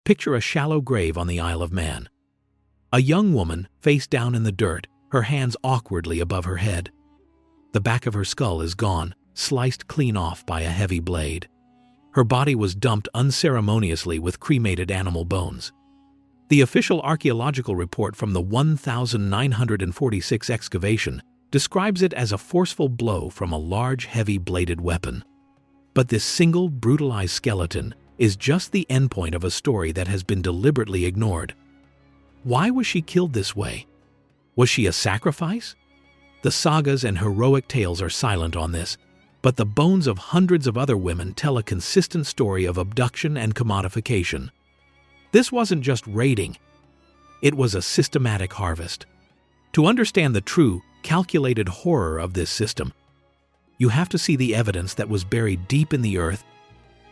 Picture a shallow grave on the Isle of Man. A young woman, face down in the dirt, her hands awkwardly above her head. The back of her skull is gone, sliced clean off by a heavy blade. Her body was dumped unceremoniously with cremated animal bones. The official archaeological report from the 1946 excavation describes it as a forceful blow from a large, heavy-bladed weapon. But this single, brutalized skeleton is just the endpoint of a story that has been deliberately ignored. Why was she killed this way? Was she a sacrifice? The sagas and heroic tales are silent on this, but the bones of hundreds of other women tell a consistent story of abduction and commodification. This wasn't just raiding, it was a systematic harvest. To understand the true, calculated horror of this system, you have to see the evidence that was buried deep in the earth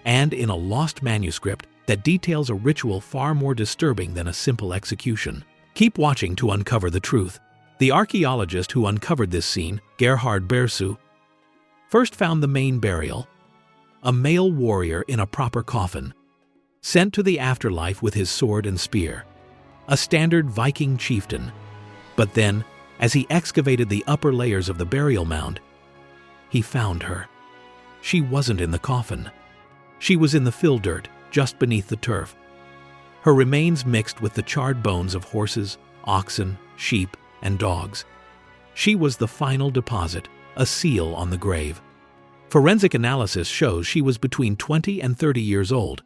and in a lost manuscript that details a ritual far more disturbing than a simple execution. Keep watching to uncover the truth. The archaeologist who uncovered this scene, Gerhard Bersu, first found the main burial, a male warrior in a proper coffin, sent to the afterlife with his sword and spear, a standard Viking chieftain. But then, as he excavated the upper layers of the burial mound, he found her. She wasn't in the coffin. She was in the fill dirt, just beneath the turf. Her remains mixed with the charred bones of horses, oxen, sheep, and dogs. She was the final deposit, a seal on the grave. Forensic analysis shows she was between 20 and 30 years old,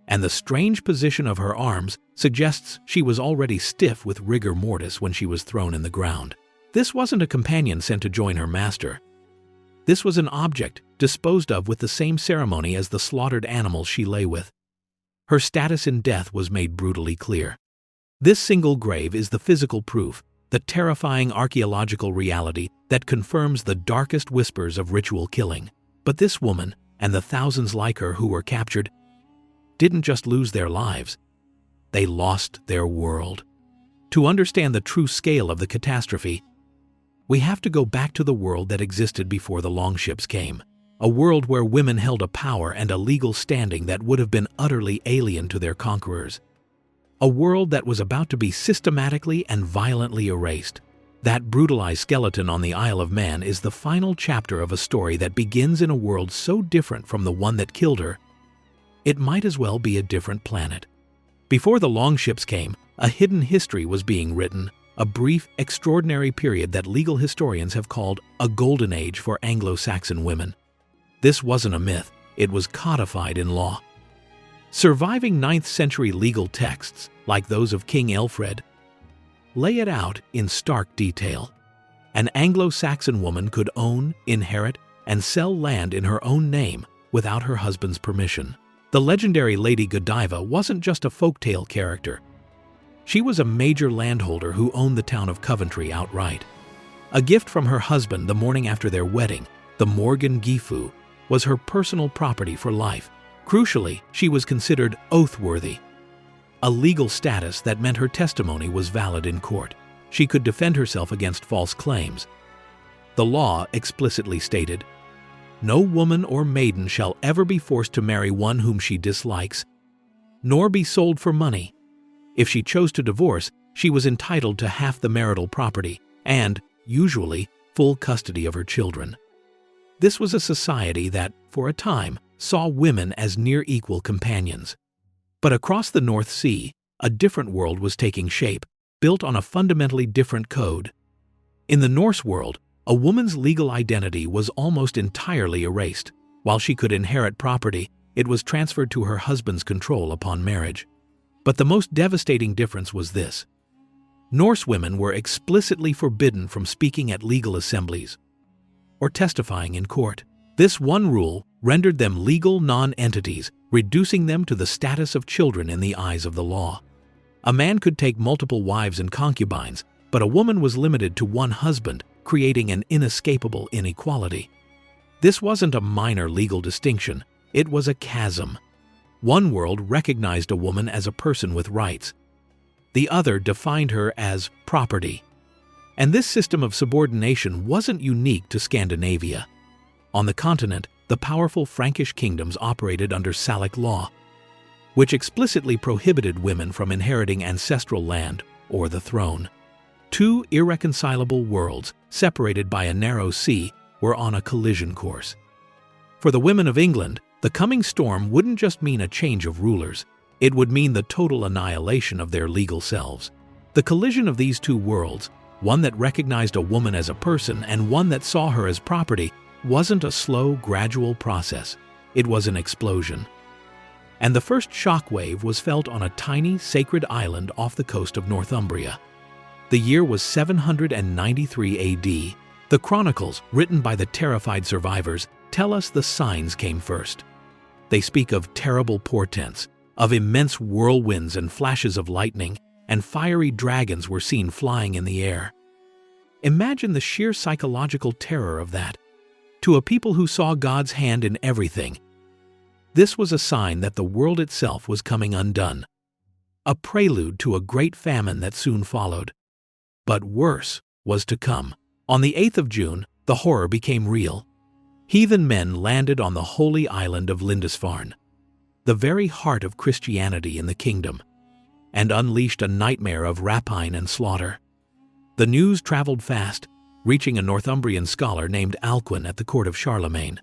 and the strange position of her arms suggests she was already stiff with rigor mortis when she was thrown in the ground. This wasn't a companion sent to join her master. This was an object disposed of with the same ceremony as the slaughtered animals she lay with. Her status in death was made brutally clear. This single grave is the physical proof, the terrifying archaeological reality that confirms the darkest whispers of ritual killing. But this woman, and the thousands like her who were captured, didn't just lose their lives, they lost their world. To understand the true scale of the catastrophe, we have to go back to the world that existed before the longships came, a world where women held a power and a legal standing that would have been utterly alien to their conquerors. A world that was about to be systematically and violently erased. That brutalized skeleton on the Isle of Man is the final chapter of a story that begins in a world so different from the one that killed her, it might as well be a different planet. Before the longships came, a hidden history was being written, a brief, extraordinary period that legal historians have called a golden age for Anglo-Saxon women. This wasn't a myth, it was codified in law. Surviving 9th century legal texts, like those of King Alfred, lay it out in stark detail. An Anglo-Saxon woman could own, inherit, and sell land in her own name without her husband's permission. The legendary Lady Godiva wasn't just a folktale character. She was a major landholder who owned the town of Coventry outright. A gift from her husband the morning after their wedding, the Morgan Gifu, was her personal property for life. Crucially, she was considered oath-worthy, a legal status that meant her testimony was valid in court. She could defend herself against false claims. The law explicitly stated, "No woman or maiden shall ever be forced to marry one whom she dislikes, nor be sold for money. If she chose to divorce, she was entitled to half the marital property and, usually, full custody of her children." This was a society that, for a time, saw women as near-equal companions. But across the North Sea, a different world was taking shape, built on a fundamentally different code. In the Norse world, a woman's legal identity was almost entirely erased. While she could inherit property, it was transferred to her husband's control upon marriage. But the most devastating difference was this: Norse women were explicitly forbidden from speaking at legal assemblies or testifying in court. This one rule rendered them legal non-entities, reducing them to the status of children in the eyes of the law. A man could take multiple wives and concubines, but a woman was limited to one husband, creating an inescapable inequality. This wasn't a minor legal distinction, it was a chasm. One world recognized a woman as a person with rights. The other defined her as property. And this system of subordination wasn't unique to Scandinavia. On the continent, the powerful Frankish kingdoms operated under Salic law. which explicitly prohibited women from inheriting ancestral land or the throne. Two irreconcilable worlds, separated by a narrow sea, were on a collision course. For the women of England, the coming storm wouldn't just mean a change of rulers, it would mean the total annihilation of their legal selves. The collision of these two worlds, one that recognized a woman as a person and one that saw her as property, wasn't a slow, gradual process. It was an explosion. And the first shockwave was felt on a tiny, sacred island off the coast of Northumbria. The year was 793 AD. The chronicles, written by the terrified survivors, tell us the signs came first. They speak of terrible portents, of immense whirlwinds and flashes of lightning, and fiery dragons were seen flying in the air. Imagine the sheer psychological terror of that. To a people who saw God's hand in everything, this was a sign that the world itself was coming undone. A prelude to a great famine that soon followed. But worse was to come. On the 8th of June, the horror became real. Heathen men landed on the holy island of Lindisfarne, the very heart of Christianity in the kingdom, and unleashed a nightmare of rapine and slaughter. The news traveled fast, reaching a Northumbrian scholar named Alcuin at the court of Charlemagne.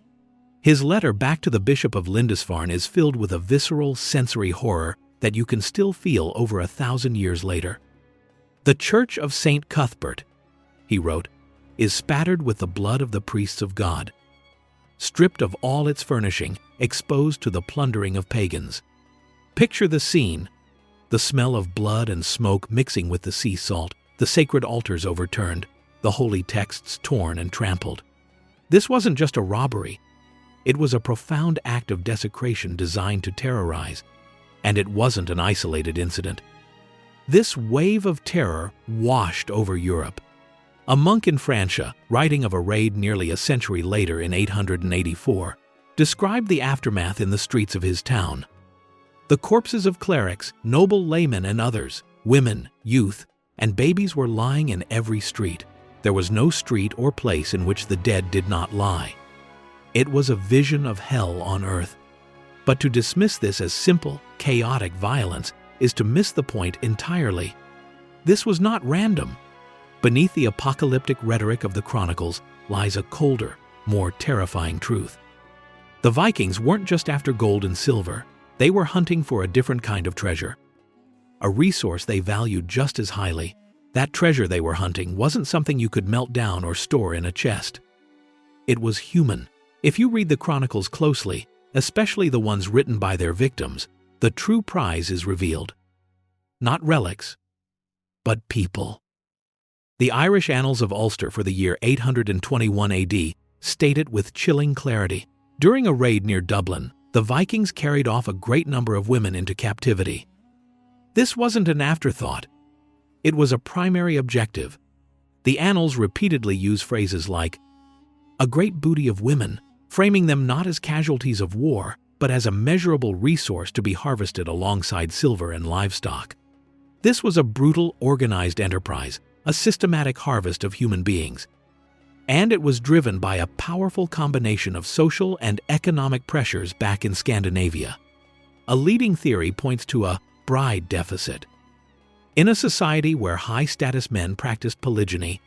His letter back to the Bishop of Lindisfarne is filled with a visceral, sensory horror that you can still feel over 1,000 years later. "The Church of St. Cuthbert," he wrote, "is spattered with the blood of the priests of God, stripped of all its furnishing, exposed to the plundering of pagans." Picture the scene, the smell of blood and smoke mixing with the sea salt, the sacred altars overturned, the holy texts torn and trampled. This wasn't just a robbery. It was a profound act of desecration designed to terrorize, and it wasn't an isolated incident. This wave of terror washed over Europe. A monk in Francia, writing of a raid nearly a century later in 884, described the aftermath in the streets of his town. The corpses of clerics, noble laymen and others, women, youth, and babies were lying in every street. There was no street or place in which the dead did not lie. It was a vision of hell on earth. But to dismiss this as simple, chaotic violence is to miss the point entirely. This was not random. Beneath the apocalyptic rhetoric of the chronicles lies a colder, more terrifying truth. The Vikings weren't just after gold and silver. They were hunting for a different kind of treasure, a resource they valued just as highly. That treasure they were hunting wasn't something you could melt down or store in a chest. It was human. If you read the chronicles closely, especially the ones written by their victims, the true prize is revealed. Not relics, but people. The Irish Annals of Ulster for the year 821 AD state it with chilling clarity. During a raid near Dublin, the Vikings carried off a great number of women into captivity. This wasn't an afterthought. It was a primary objective. The annals repeatedly use phrases like, "a great booty of women," framing them not as casualties of war, but as a measurable resource to be harvested alongside silver and livestock. This was a brutal, organized enterprise, a systematic harvest of human beings. And it was driven by a powerful combination of social and economic pressures back in Scandinavia. A leading theory points to a bride deficit. In a society where high-status men practiced polygyny,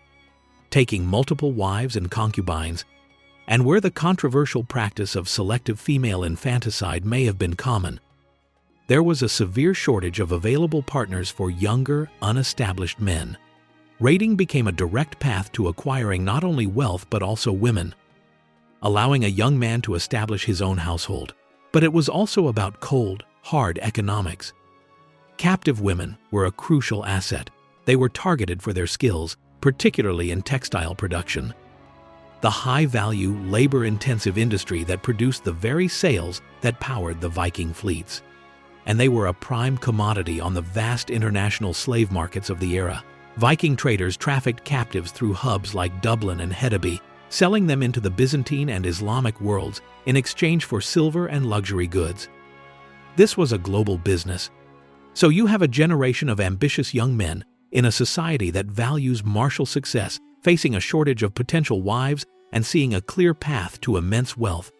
taking multiple wives and concubines, and where the controversial practice of selective female infanticide may have been common, there was a severe shortage of available partners for younger, unestablished men. Raiding became a direct path to acquiring not only wealth but also women, allowing a young man to establish his own household. But it was also about cold, hard economics. Captive women were a crucial asset. They were targeted for their skills, particularly in textile production, the high-value, labor-intensive industry that produced the very sails that powered the Viking fleets. And they were a prime commodity on the vast international slave markets of the era. Viking traders trafficked captives through hubs like Dublin and Hedeby, selling them into the Byzantine and Islamic worlds in exchange for silver and luxury goods. This was a global business. So you have a generation of ambitious young men in a society that values martial success, facing a shortage of potential wives and seeing a clear path to immense wealth.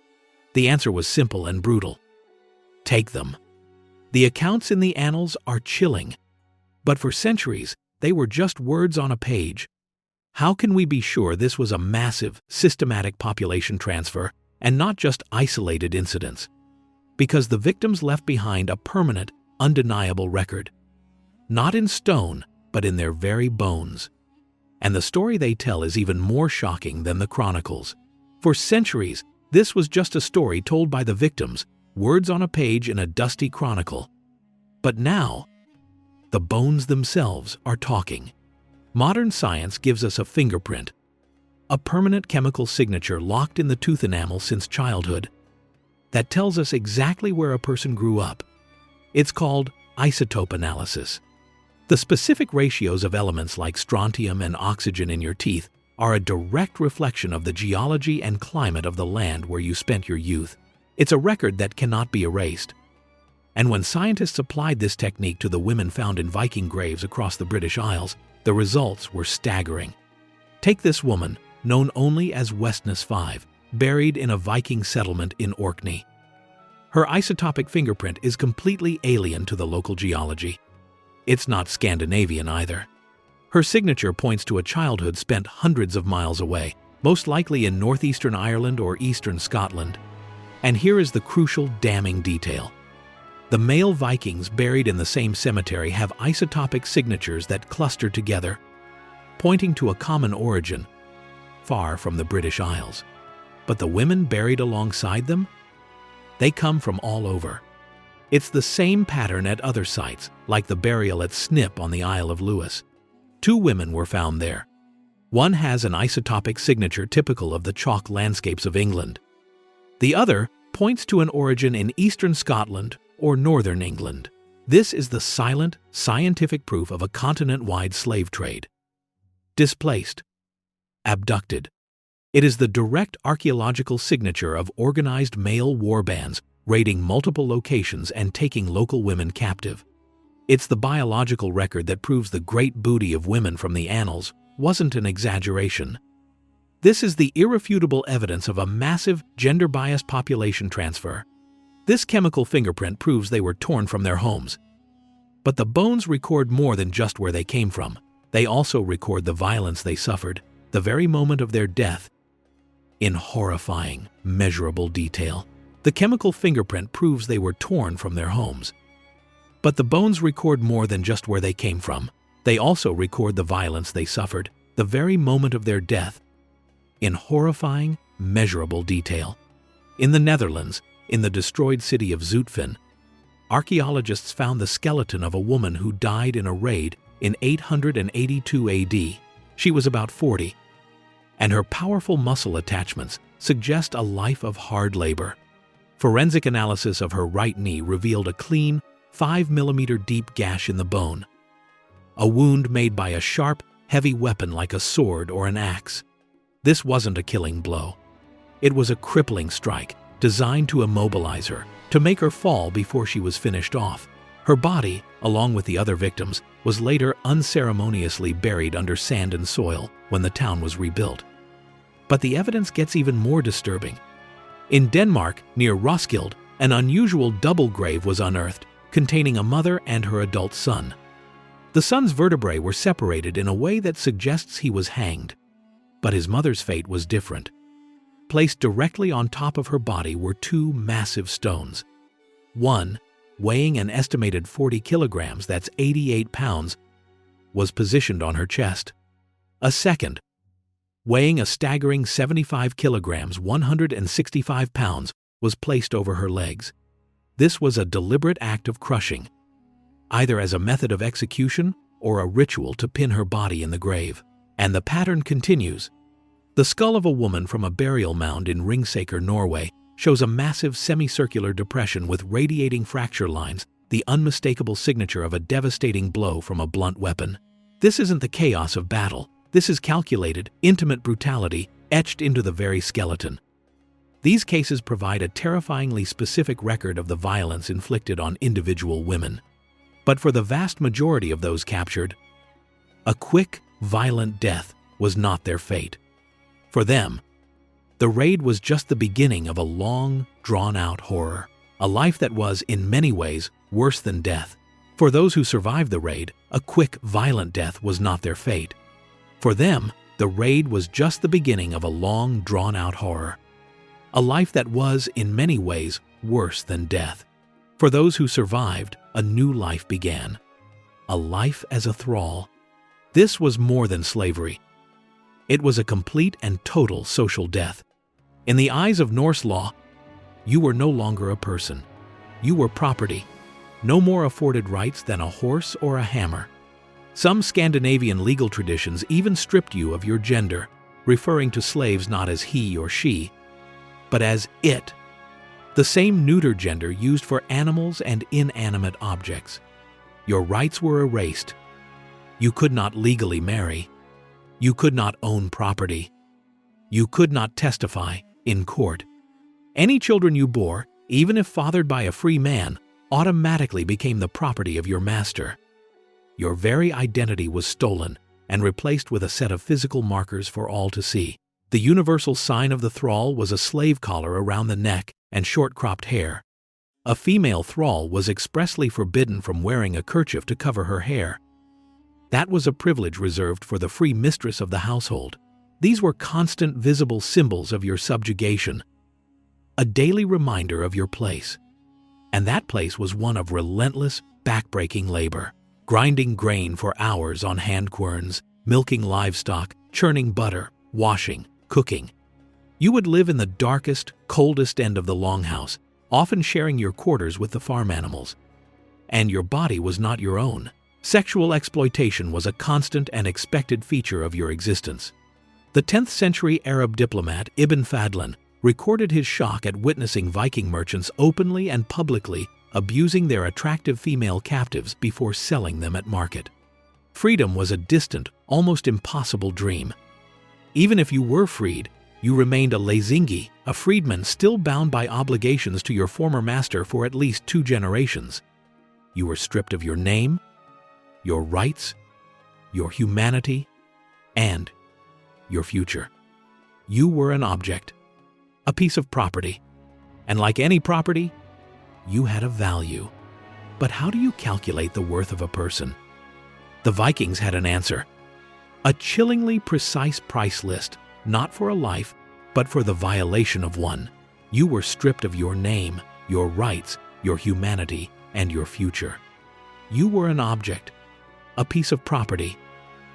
The answer was simple and brutal. Take them. The accounts in the annals are chilling, but for centuries, they were just words on a page. How can we be sure this was a massive, systematic population transfer and not just isolated incidents? Because the victims left behind a permanent, undeniable record. Not in stone, but in their very bones. And the story they tell is even more shocking than the chronicles. For centuries, this was just a story told by the victims, words on a page in a dusty chronicle. But now, the bones themselves are talking. Modern science gives us a fingerprint, a permanent chemical signature locked in the tooth enamel since childhood, that tells us exactly where a person grew up. It's called isotope analysis. The specific ratios of elements like strontium and oxygen in your teeth are a direct reflection of the geology and climate of the land where you spent your youth. It's a record that cannot be erased. And when scientists applied this technique to the women found in Viking graves across the British Isles, the results were staggering. Take this woman, known only as Westness 5, buried in a Viking settlement in Orkney. Her isotopic fingerprint is completely alien to the local geology. It's not Scandinavian either. Her signature points to a childhood spent hundreds of miles away, most likely in northeastern Ireland or eastern Scotland. And here is the crucial, damning detail. The male Vikings buried in the same cemetery have isotopic signatures that cluster together, pointing to a common origin, far from the British Isles. But the women buried alongside them? They come from all over. It's the same pattern at other sites, like the burial at Snip on the Isle of Lewis. 2 women were found there. One has an isotopic signature typical of the chalk landscapes of England. The other points to an origin in eastern Scotland or northern England. This is the silent, scientific proof of a continent-wide slave trade. Displaced. Abducted. It is the direct archaeological signature of organized male war bands raiding multiple locations and taking local women captive. It's the biological record that proves the great booty of women from the annals wasn't an exaggeration. This is the irrefutable evidence of a massive, gender-biased population transfer. This chemical fingerprint proves they were torn from their homes. But the bones record more than just where they came from. They also record the violence they suffered, the very moment of their death, in horrifying, measurable detail. The chemical fingerprint proves they were torn from their homes. But the bones record more than just where they came from. They also record the violence they suffered, the very moment of their death, in horrifying, measurable detail. In the Netherlands, in the destroyed city of Zutphen, archaeologists found the skeleton of a woman who died in a raid in 882 AD. She was about 40, and her powerful muscle attachments suggest a life of hard labor. Forensic analysis of her right knee revealed a clean, 5mm deep gash in the bone, a wound made by a sharp, heavy weapon like a sword or an axe. This wasn't a killing blow. It was a crippling strike designed to immobilize her, to make her fall before she was finished off. Her body, along with the other victims, was later unceremoniously buried under sand and soil when the town was rebuilt. But the evidence gets even more disturbing. In Denmark, near Roskilde, an unusual double grave was unearthed, containing a mother and her adult son. The son's vertebrae were separated in a way that suggests he was hanged. But his mother's fate was different. Placed directly on top of her body were 2 massive stones. One, weighing an estimated 40 kilograms, that's 88 pounds, was positioned on her chest. A second, weighing a staggering 75 kilograms, 165 pounds, was placed over her legs. This was a deliberate act of crushing, either as a method of execution or a ritual to pin her body in the grave. And the pattern continues. The skull of a woman from a burial mound in Ringsaker, Norway, shows a massive semicircular depression with radiating fracture lines, the unmistakable signature of a devastating blow from a blunt weapon. This isn't the chaos of battle. This is calculated, intimate brutality etched into the very skeleton. These cases provide a terrifyingly specific record of the violence inflicted on individual women. But for the vast majority of those captured, a quick, violent death was not their fate. For them, the raid was just the beginning of a long, drawn-out horror, a life that was, in many ways, worse than death. For those who survived the raid, a quick, violent death was not their fate. For them, the raid was just the beginning of a long, drawn-out horror. A life that was, in many ways, worse than death. For those who survived, a new life began. A life as a thrall. This was more than slavery. It was a complete and total social death. In the eyes of Norse law, you were no longer a person. You were property, no more afforded rights than a horse or a hammer. Some Scandinavian legal traditions even stripped you of your gender, referring to slaves not as he or she, but as it, the same neuter gender used for animals and inanimate objects. Your rights were erased. You could not legally marry. You could not own property. You could not testify in court. Any children you bore, even if fathered by a free man, automatically became the property of your master. Your very identity was stolen and replaced with a set of physical markers for all to see. The universal sign of the thrall was a slave collar around the neck and short-cropped hair. A female thrall was expressly forbidden from wearing a kerchief to cover her hair. That was a privilege reserved for the free mistress of the household. These were constant visible symbols of your subjugation, a daily reminder of your place. And that place was one of relentless, back-breaking labor, grinding grain for hours on hand querns, milking livestock, churning butter, washing, cooking. You would live in the darkest, coldest end of the longhouse, often sharing your quarters with the farm animals. And your body was not your own. Sexual exploitation was a constant and expected feature of your existence. The 10th century Arab diplomat Ibn Fadlan recorded his shock at witnessing Viking merchants openly and publicly abusing their attractive female captives before selling them at market. Freedom was a distant, almost impossible dream. Even if you were freed, you remained a lezingi, a freedman still bound by obligations to your former master for at least 2 generations. You were stripped of your name, your rights, your humanity, and your future. You were an object, a piece of property, and like any property, you had a value. But how do you calculate the worth of a person? The Vikings had an answer. A chillingly precise price list, not for a life, but for the violation of one. You were stripped of your name, your rights, your humanity, and your future. You were an object, a piece of property,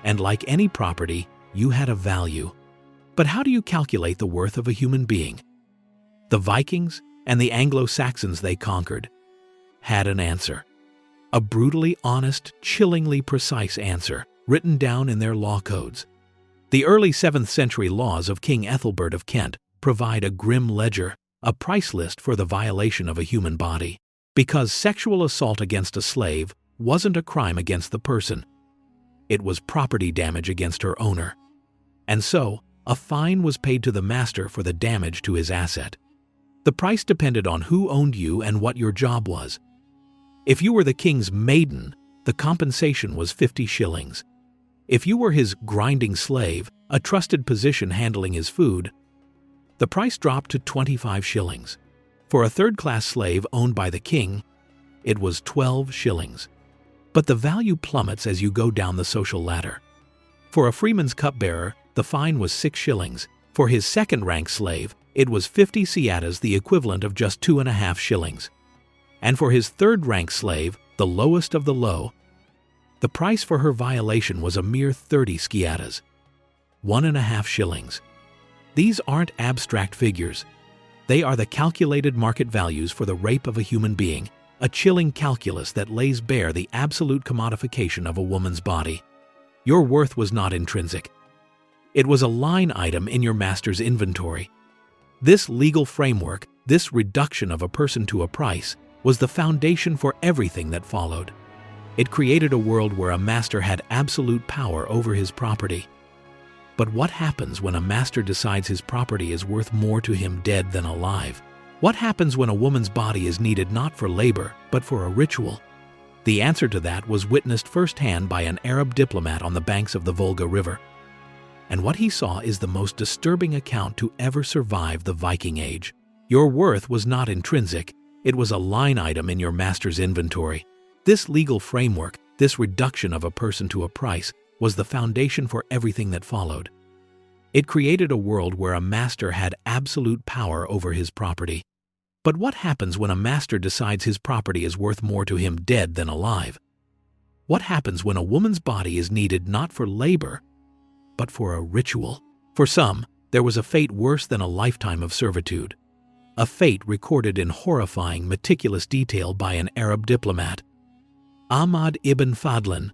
and like any property, you had a value. But how do you calculate the worth of a human being? The Vikings and the Anglo-Saxons they conquered had an answer. A brutally honest, chillingly precise answer, written down in their law codes. The early 7th century laws of King Ethelbert of Kent provide a grim ledger, a price list for the violation of a human body. Because sexual assault against a slave wasn't a crime against the person. It was property damage against her owner. And so, a fine was paid to the master for the damage to his asset. The price depended on who owned you and what your job was. If you were the king's maiden, the compensation was 50 shillings. If you were his grinding slave, a trusted position handling his food, the price dropped to 25 shillings. For a third-class slave owned by the king, it was 12 shillings. But the value plummets as you go down the social ladder. For a freeman's cupbearer, the fine was 6 shillings. For his second-rank slave, it was 50 seatas, the equivalent of just 2.5 shillings. And for his third-rank slave, the lowest of the low, the price for her violation was a mere 30 sciatas, 1.5 shillings. These aren't abstract figures. They are the calculated market values for the rape of a human being, a chilling calculus that lays bare the absolute commodification of a woman's body. Your worth was not intrinsic. It was a line item in your master's inventory. This legal framework, this reduction of a person to a price, was the foundation for everything that followed. It created a world where a master had absolute power over his property. But what happens when a master decides his property is worth more to him dead than alive? What happens when a woman's body is needed not for labor, but for a ritual? The answer to that was witnessed firsthand by an Arab diplomat on the banks of the Volga River. And what he saw is the most disturbing account to ever survive the Viking Age. Your worth was not intrinsic, it was a line item in your master's inventory. This legal framework, this reduction of a person to a price, was the foundation for everything that followed. It created a world where a master had absolute power over his property. But what happens when a master decides his property is worth more to him dead than alive? What happens when a woman's body is needed not for labor, but for a ritual? For some, there was a fate worse than a lifetime of servitude. A fate recorded in horrifying, meticulous detail by an Arab diplomat. Ahmad ibn Fadlan,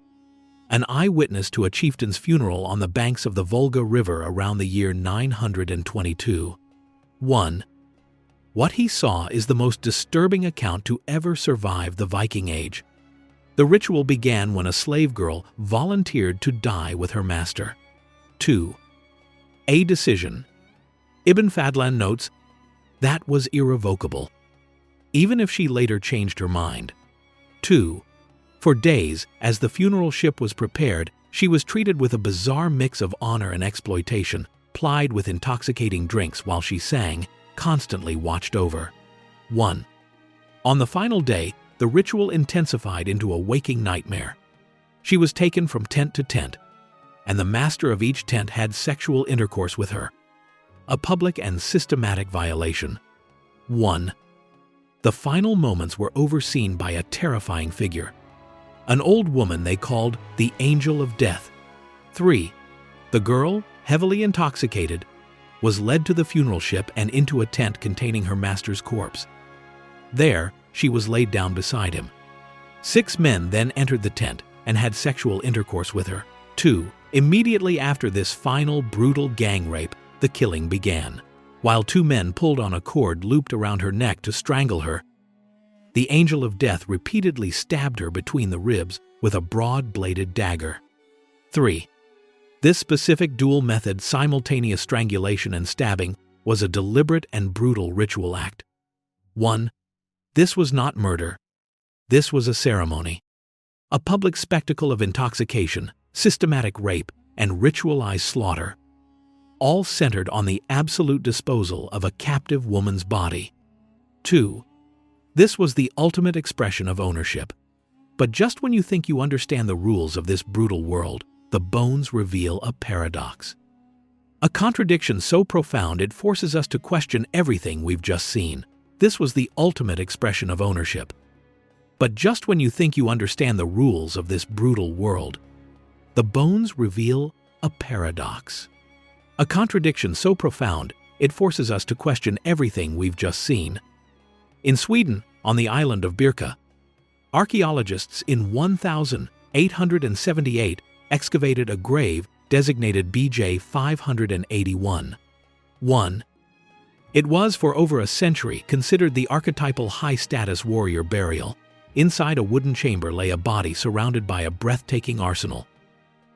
an eyewitness to a chieftain's funeral on the banks of the Volga River around the year 922. 1. What he saw is the most disturbing account to ever survive the Viking Age. The ritual began when a slave girl volunteered to die with her master. 2. A decision. Ibn Fadlan notes, that was irrevocable, even if she later changed her mind. 2. For days, as the funeral ship was prepared, she was treated with a bizarre mix of honor and exploitation, plied with intoxicating drinks while she sang, constantly watched over. 1. On the final day, the ritual intensified into a waking nightmare. She was taken from tent to tent, and the master of each tent had sexual intercourse with her. A public and systematic violation. 1. The final moments were overseen by a terrifying figure. An old woman they called the Angel of Death. 3. The girl, heavily intoxicated, was led to the funeral ship and into a tent containing her master's corpse. There, she was laid down beside him. 6 men then entered the tent and had sexual intercourse with her. 2. Immediately after this final brutal gang rape, the killing began. While 2 men pulled on a cord looped around her neck to strangle her, the Angel of Death repeatedly stabbed her between the ribs with a broad-bladed dagger. 3. This specific dual method, simultaneous strangulation and stabbing, was a deliberate and brutal ritual act. 1. This was not murder. This was a ceremony. A public spectacle of intoxication, systematic rape, and ritualized slaughter, all centered on the absolute disposal of a captive woman's body. 2. This was the ultimate expression of ownership. But just when you think you understand the rules of this brutal world, the bones reveal a paradox. A contradiction so profound it forces us to question everything we've just seen. This was the ultimate expression of ownership. But just when you think you understand the rules of this brutal world, the bones reveal a paradox. A contradiction so profound it forces us to question everything we've just seen. In Sweden, on the island of Birka, archaeologists in 1878 excavated a grave designated BJ 581. 1. It was for over a century considered the archetypal high-status warrior burial. Inside a wooden chamber lay a body surrounded by a breathtaking arsenal.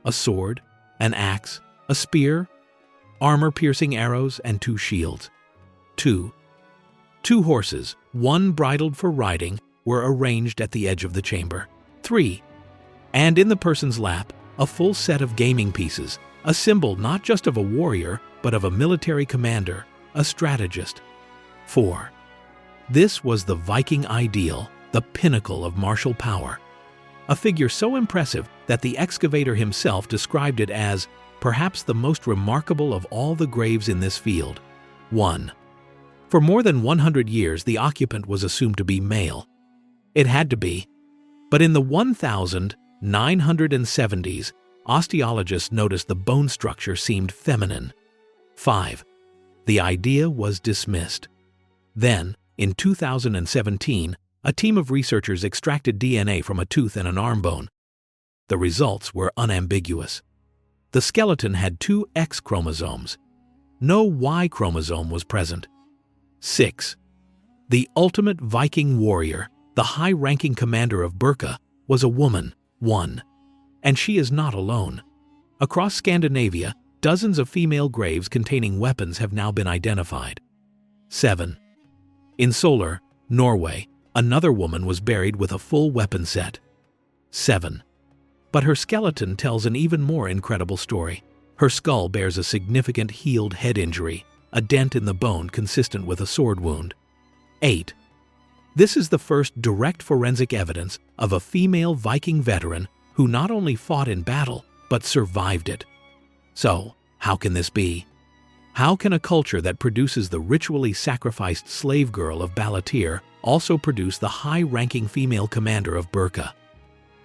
A sword, an axe, a spear, armor-piercing arrows, and 2 shields. 2. 2 horses, 1 bridled for riding, were arranged at the edge of the chamber. 3. And in the person's lap, a full set of gaming pieces, a symbol not just of a warrior, but of a military commander, a strategist. 4. This was the Viking ideal, the pinnacle of martial power. A figure so impressive that the excavator himself described it as perhaps the most remarkable of all the graves in this field. 1. For more than 100 years, the occupant was assumed to be male. It had to be. But in the 1970s, osteologists noticed the bone structure seemed feminine. 5. The idea was dismissed. Then, in 2017, a team of researchers extracted DNA from a tooth and an arm bone. The results were unambiguous. The skeleton had 2 X chromosomes. No Y chromosome was present. 6. The ultimate Viking warrior, the high-ranking commander of Birka, was a woman. 1. And she is not alone. Across Scandinavia, dozens of female graves containing weapons have now been identified. 7. In Solar, Norway, another woman was buried with a full weapon set. 7. But her skeleton tells an even more incredible story. Her skull bears a significant healed head injury, a dent in the bone consistent with a sword wound. 8. This is the first direct forensic evidence of a female Viking veteran who not only fought in battle, but survived it. So, how can this be? How can a culture that produces the ritually sacrificed slave girl of Balatir also produce the high-ranking female commander of Birka?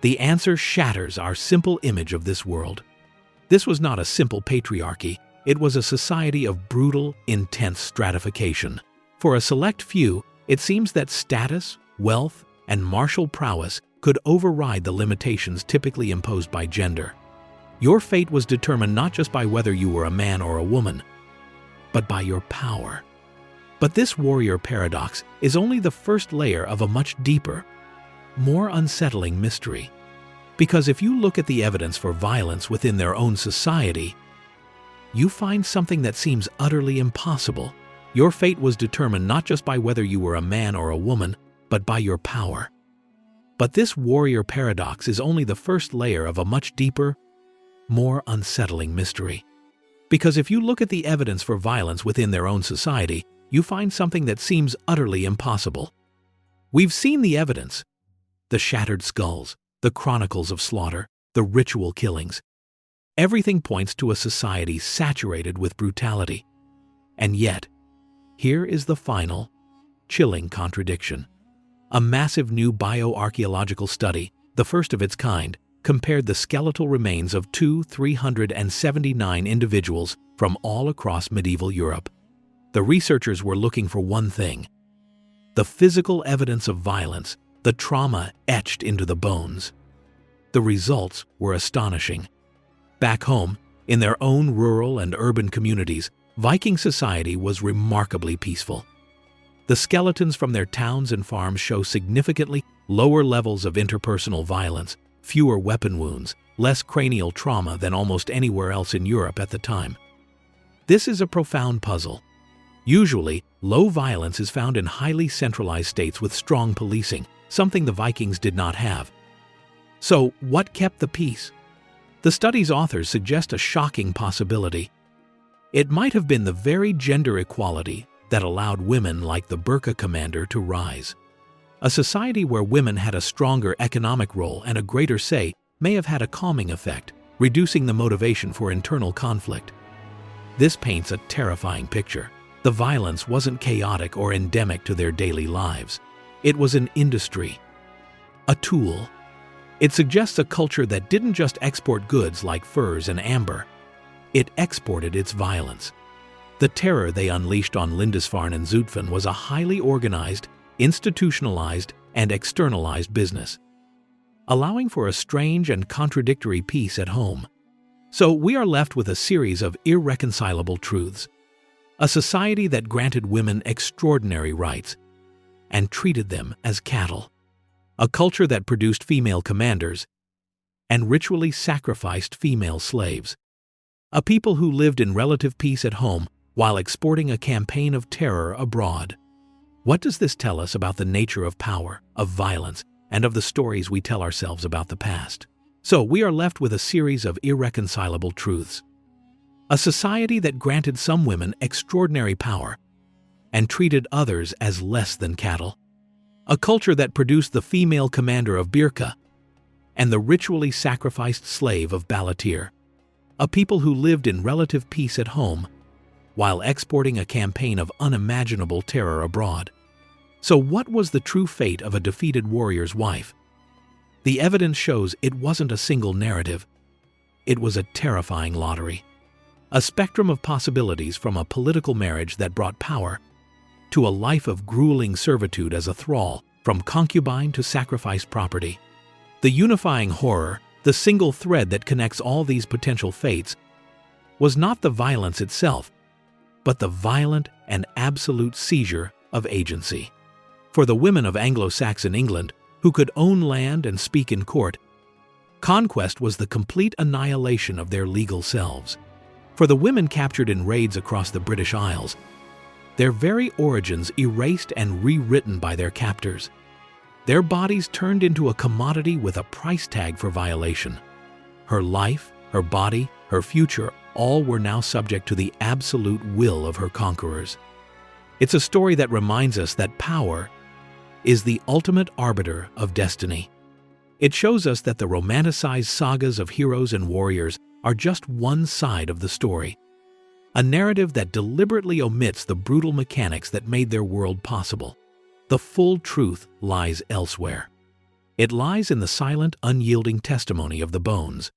The answer shatters our simple image of this world. This was not a simple patriarchy, it was a society of brutal, intense stratification. For a select few, it seems that status, wealth, and martial prowess could override the limitations typically imposed by gender. Your fate was determined not just by whether you were a man or a woman, but by your power. But this warrior paradox is only the first layer of a much deeper, more unsettling mystery. Because if you look at the evidence for violence within their own society, you find something that seems utterly impossible. Your fate was determined not just by whether you were a man or a woman, but by your power. But this warrior paradox is only the first layer of a much deeper, more unsettling mystery. Because if you look at the evidence for violence within their own society, you find something that seems utterly impossible. We've seen the evidence: the shattered skulls, the chronicles of slaughter, the ritual killings. Everything points to a society saturated with brutality. And yet, here is the final, chilling contradiction. A massive new bioarchaeological study, the first of its kind, compared the skeletal remains of 379 individuals from all across medieval Europe. The researchers were looking for one thing: the physical evidence of violence, the trauma etched into the bones. The results were astonishing. Back home, in their own rural and urban communities, Viking society was remarkably peaceful. The skeletons from their towns and farms show significantly lower levels of interpersonal violence, fewer weapon wounds, less cranial trauma than almost anywhere else in Europe at the time. This is a profound puzzle. Usually, low violence is found in highly centralized states with strong policing, something the Vikings did not have. So, what kept the peace? The study's authors suggest a shocking possibility. It might have been the very gender equality that allowed women like the Birka commander to rise. A society where women had a stronger economic role and a greater say may have had a calming effect, reducing the motivation for internal conflict. This paints a terrifying picture. The violence wasn't chaotic or endemic to their daily lives. It was an industry, a tool. It suggests a culture that didn't just export goods like furs and amber. It exported its violence. The terror they unleashed on Lindisfarne and Zutphen was a highly organized, institutionalized, and externalized business, allowing for a strange and contradictory peace at home. So we are left with a series of irreconcilable truths. A society that granted women extraordinary rights and treated them as cattle. A culture that produced female commanders and ritually sacrificed female slaves. A people who lived in relative peace at home while exporting a campaign of terror abroad. What does this tell us about the nature of power, of violence, and of the stories we tell ourselves about the past? So we are left with a series of irreconcilable truths. A society that granted some women extraordinary power and treated others as less than cattle. A culture that produced the female commander of Birka and the ritually sacrificed slave of Balatir. A people who lived in relative peace at home while exporting a campaign of unimaginable terror abroad. So what was the true fate of a defeated warrior's wife? The evidence shows it wasn't a single narrative. It was a terrifying lottery. A spectrum of possibilities, from a political marriage that brought power to a life of grueling servitude as a thrall, from concubine to sacrificed property. The unifying horror, the single thread that connects all these potential fates, was not the violence itself, but the violent and absolute seizure of agency. For the women of Anglo-Saxon England, who could own land and speak in court, conquest was the complete annihilation of their legal selves. For the women captured in raids across the British Isles, their very origins erased and rewritten by their captors. Their bodies turned into a commodity with a price tag for violation. Her life, her body, her future, all were now subject to the absolute will of her conquerors. It's a story that reminds us that power is the ultimate arbiter of destiny. It shows us that the romanticized sagas of heroes and warriors are just one side of the story, a narrative that deliberately omits the brutal mechanics that made their world possible. The full truth lies elsewhere. It lies in the silent, unyielding testimony of the bones,